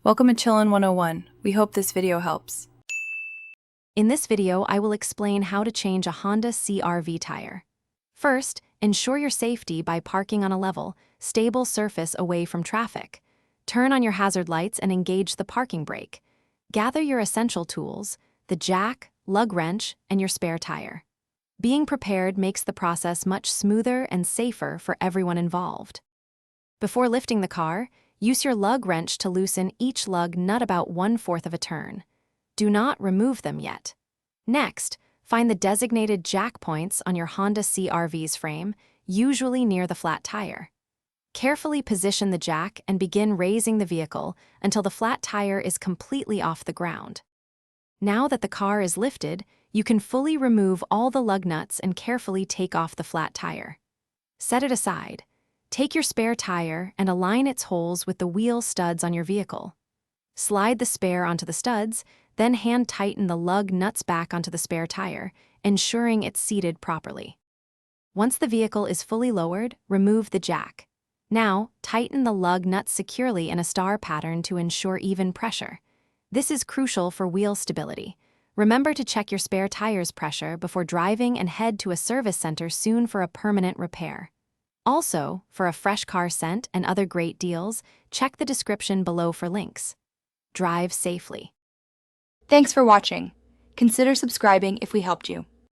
Welcome to Chillin' 101. We hope this video helps. In this video, I will explain how to change a Honda CRV tire. First, ensure your safety by parking on a level, stable surface away from traffic. Turn on your hazard lights and engage the parking brake. Gather your essential tools, the jack, lug wrench, and your spare tire. Being prepared makes the process much smoother and safer for everyone involved. Before lifting the car, use your lug wrench to loosen each lug nut about 1/4 of a turn. Do not remove them yet. Next, find the designated jack points on your Honda CRV's frame, usually near the flat tire. Carefully position the jack and begin raising the vehicle until the flat tire is completely off the ground. Now that the car is lifted, you can fully remove all the lug nuts and carefully take off the flat tire. Set it aside. Take your spare tire and align its holes with the wheel studs on your vehicle. Slide the spare onto the studs, then hand tighten the lug nuts back onto the spare tire, ensuring it's seated properly. Once the vehicle is fully lowered, remove the jack. Now, tighten the lug nuts securely in a star pattern to ensure even pressure. This is crucial for wheel stability. Remember to check your spare tire's pressure before driving and head to a service center soon for a permanent repair. Also, for a fresh car scent and other great deals, check the description below for links. Drive safely. Thanks for watching. Consider subscribing if we helped you.